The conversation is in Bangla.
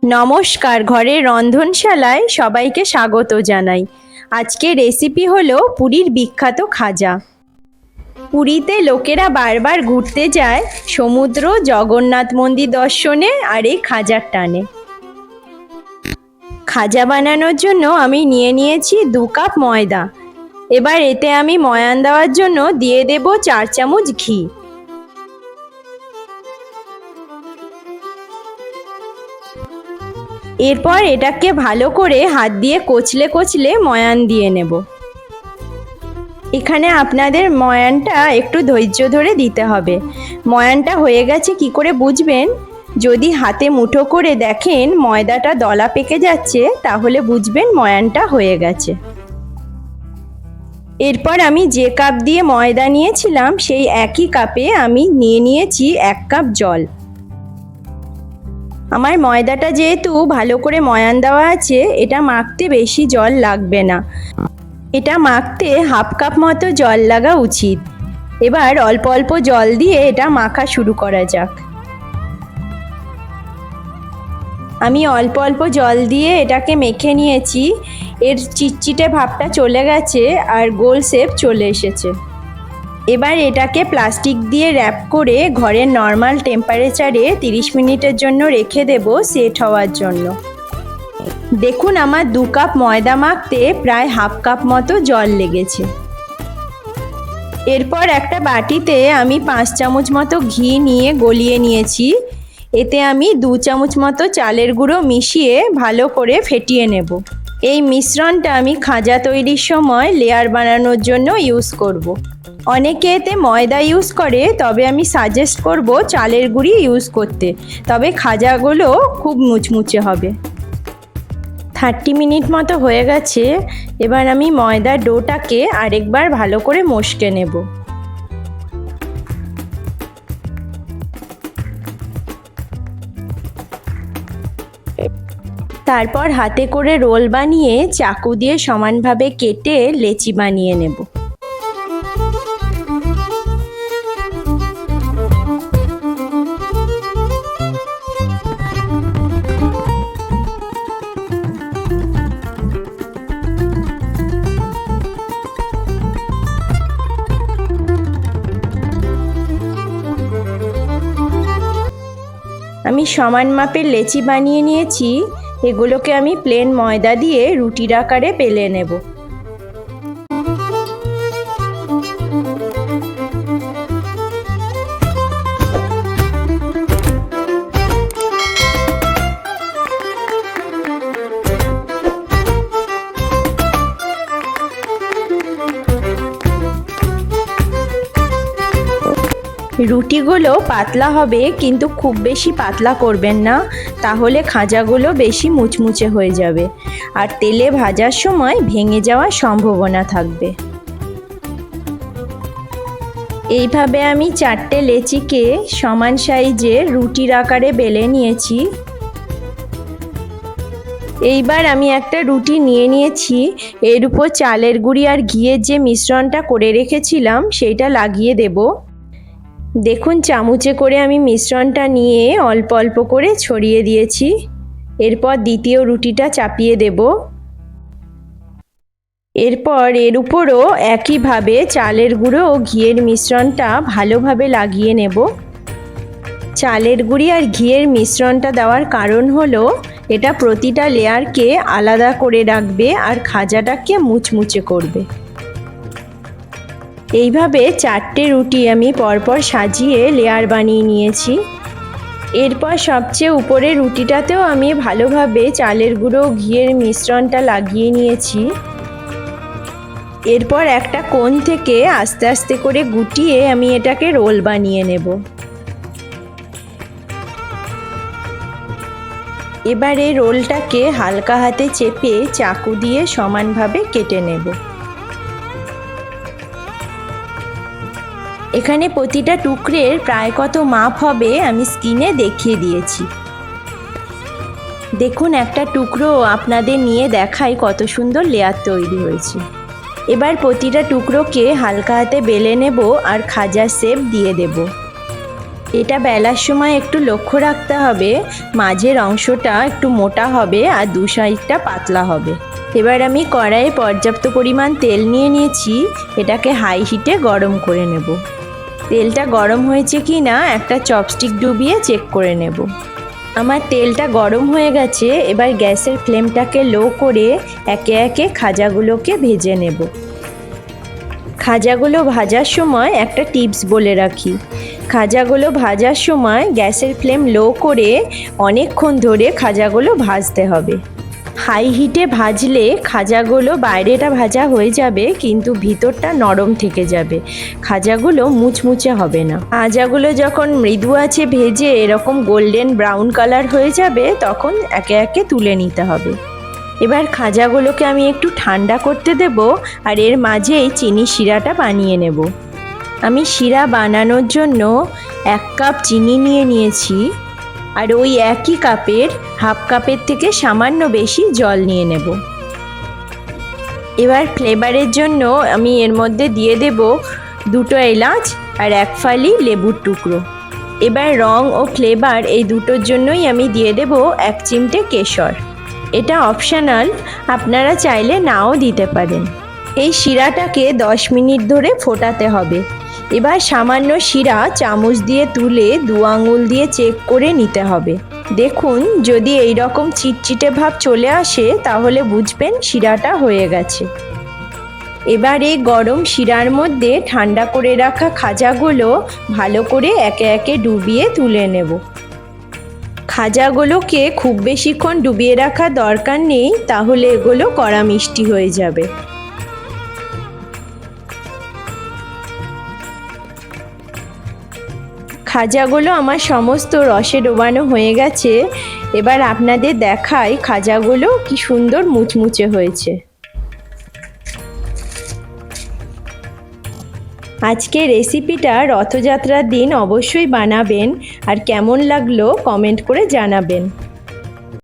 नमस्कार घरेर रंधनशालाय सबाइके स्वागत जानाई। आजके रेसिपि हलो पुरीर विख्यात खाजा। पुरीते लोकेरा बार बार घुरते जाय समुद्र जगन्नाथ मंदिर दर्शने और এই খাজার টানে। খাজা বানানোর জন্য আমি নিয়ে নিয়েছি 2 কাপ ময়দা। এবার এতে আমি ময়ান দেওয়ার জন্য দিয়ে দেব 4 চামচ ঘি। এরপর এটাকে ভালো করে হাত দিয়ে কচলে কচলে ময়ান দিয়ে নেব। এখানে আপনাদের ময়ানটা একটু ধৈর্য ধরে দিতে হবে। ময়ানটা হয়ে গেছে কি করে বুঝবেন? যদি হাতে মুঠো করে দেখেন ময়দাটা দলা পেকে যাচ্ছে তাহলে বুঝবেন ময়ানটা হয়ে গেছে। এরপর আমি যে কাপ দিয়ে ময়দা নিয়েছিলাম সেই একই কাপে আমি নিয়ে নিয়েছি 1 কাপ জল। আমার ময়দাটা যেহেতু ভালো করে ময়ান দেওয়া আছে এটা মাখতে বেশি জল লাগবে না। এটা মাখতে হাফ কাপ মতো জল লাগা উচিত। এবার অল্প অল্প জল দিয়ে এটা মাখা শুরু করা যাক। আমি অল্প অল্প জল দিয়ে এটাকে মেখে নিয়েছি। এর চিটচিটে ভাবটা চলে গেছে আর গোল শেপ চলে এসেছে। এবার এটাকে প্লাস্টিক দিয়ে র‍্যাপ করে ঘরের নরমাল টেম্পারেচারে 30 মিনিটের জন্য রেখে দেব সেট হওয়ার জন্য। দেখুন আমার 2 কাপ ময়দা মাখতে প্রায় হাফ কাপ মতো জল লেগেছে। এরপর একটা বাটিতে আমি 5 চামচ মতো ঘি নিয়ে গলিয়ে নিয়েছি। এতে আমি 2 চামচ মতো চালের গুঁড়ো মিশিয়ে ভালো করে ফেটিয়ে নেব। এই মিশ্রণটা আমি খাজা তৈরির সময় লেয়ার বানানোর জন্য ইউজ করব। অনেকে এতে ময়দা ইউজ করে, তবে আমি সাজেস্ট করব চালের গুঁড়ি ইউজ করতে, তবে খাজাগুলো খুব মুচমুচে হবে। 30 মিনিট মতো হয়ে গেছে। এবার আমি ময়দার ডোটাকে আরেকবার ভালো করে মশকে নেব। তারপর হাতে করে রোল বানিয়ে চাকু দিয়ে সমানভাবে কেটে লেচি বানিয়ে নেব। আমি সমান মাপের লেচি বানিয়ে নিয়েছি। এগুলোকে আমি প্লেন ময়দা দিয়ে রুটির আকারে বেলে নেব। রুটিগুলো পাতলা হবে, কিন্তু খুব বেশি পাতলা করবেন না, তাহলে খাজাগুলো বেশি মুচমুচে হয়ে যাবে আর তেলে ভাজার সময় ভেঙে যাওয়ার সম্ভাবনা থাকবে। এইভাবে আমি 4টে লেচিকে সমান সাইজের রুটির আকারে বেলে নিয়েছি। এইবার আমি একটা রুটি নিয়ে নিয়েছি। এর উপর চালের গুঁড়ি আর ঘিয়ের যে মিশ্রণটা করে রেখেছিলাম সেইটা লাগিয়ে দেব। দেখুন চামচে করে আমি মিশ্রণটা নিয়ে অল্প অল্প করে ছড়িয়ে দিয়েছি। এরপর দ্বিতীয় রুটিটা চাপিয়ে দেব। এরপর এর উপরও একইভাবে চালের গুঁড়ো ও ঘিয়ের মিশ্রণটা ভালোভাবে লাগিয়ে নেব। চালের গুঁড়ি আর ঘিয়ের মিশ্রণটা দেওয়ার কারণ হলো এটা প্রতিটা লেয়ারকে আলাদা করে রাখবে আর খাজাটাকে মুচমুচে করবে। এইভাবে 4টে রুটি আমি পরপর সাজিয়ে লেয়ার বানিয়ে নিয়েছি। এরপর সবচেয়ে উপরের রুটিটাতেও আমি ভালোভাবে চালের গুঁড়ো ঘিয়ের মিশ্রণটা লাগিয়ে নিয়েছি। এরপর একটা কোণ থেকে আস্তে আস্তে করে গুটিয়ে আমি এটাকে রোল বানিয়ে নেব। এবার এই রোলটাকে হালকা হাতে চেপে চাকু দিয়ে সমানভাবে কেটে নেব। এখানে প্রতিটা টুকরের প্রায় কত মাপ হবে আমি স্ক্রিনে দেখিয়ে দিয়েছি। দেখুন একটা টুকরো আপনাদের নিয়ে দেখাই কত সুন্দর লেয়ার তৈরি হয়েছে। এবার প্রতিটা টুকরোকে হালকা হাতে বেলে নেব আর খাজার শেপ দিয়ে দেব। এটা বেলার সময় একটু লক্ষ্য রাখতে হবে, মাঝের অংশটা একটু মোটা হবে আর দু সাইডটা পাতলা হবে। এবার আমি কড়াইয়ে পর্যাপ্ত পরিমাণ তেল নিয়ে নিয়েছি, এটাকে হাই হিটে গরম করে নেব। তেলটা গরম হয়েছে কি না একটা চপস্টিক ডুবিয়ে চেক করে নেব। আমার তেলটা গরম হয়ে গেছে, এবার গ্যাসের ফ্লেমটাকে লো করে একে একে খাজাগুলোকে ভেজে নেব। খাজাগুলো ভাজার সময় একটা টিপস বলে রাখি, খাজাগুলো ভাজার সময় গ্যাসের ফ্লেম লো করে অনেকক্ষণ ধরে খাজাগুলো ভাজতে হবে। হাই হিটে ভাজলে খাজাগুলো বাইরেটা ভাজা হয়ে যাবে কিন্তু ভিতরটা নরম থেকে যাবে, খাজাগুলো মুচমুচে হবে না। খাজাগুলো যখন মৃদু আছে ভেজে এরকম গোল্ডেন ব্রাউন কালার হয়ে যাবে তখন একে একে তুলে নিতে হবে। এবার খাজাগুলোকে আমি একটু ঠান্ডা করতে দেব আর এর মাঝেই চিনি শিরাটা বানিয়ে নেব। আমি শিরা বানানোর জন্য 1 কাপ চিনি নিয়ে নিয়েছি আর ওই একই কাপের হাফ কাপের থেকে সামান্য বেশি জল নিয়ে নেব। এবার ফ্লেভারের জন্য আমি এর মধ্যে দিয়ে দেব 2টো এলাচ আর 1 ফালি লেবুর টুকরো। এবার রং ও ফ্লেভার এই দুটোর জন্যই আমি দিয়ে দেব 1 চিমটে কেশর। এটা অপশনাল, আপনারা চাইলে নাও দিতে পারেন। এই শিরাটাকে 10 মিনিট ধরে ফোটাতে হবে। এবার সামান্য শিরা চামচ দিয়ে তুলে 2 আঙুল দিয়ে চেক করে নিতে হবে। দেখুন যদি এই রকম চিটচিটে ভাব চলে আসে তাহলে বুঝবেন শিরাটা হয়ে গেছে। এবার এই গরম শিরার মধ্যে ঠান্ডা করে রাখা খাজাগুলো ভালো করে একে একে ডুবিয়ে তুলে নেব। খাজাগুলোকে খুব বেশিক্ষণ ডুবিয়ে রাখার দরকার নেই, তাহলে এগুলো কড়া মিষ্টি হয়ে যাবে। খাজাগুলো আমার সমস্ত রসে ডোবানো হয়ে গেছে। এবার আপনাদের দেখাই খাজাগুলো কি সুন্দর মুচমুচে হয়েছে। আজকের রেসিপিটা রথযাত্রার দিন অবশ্যই বানাবেন আর কেমন লাগলো কমেন্ট করে জানাবেন।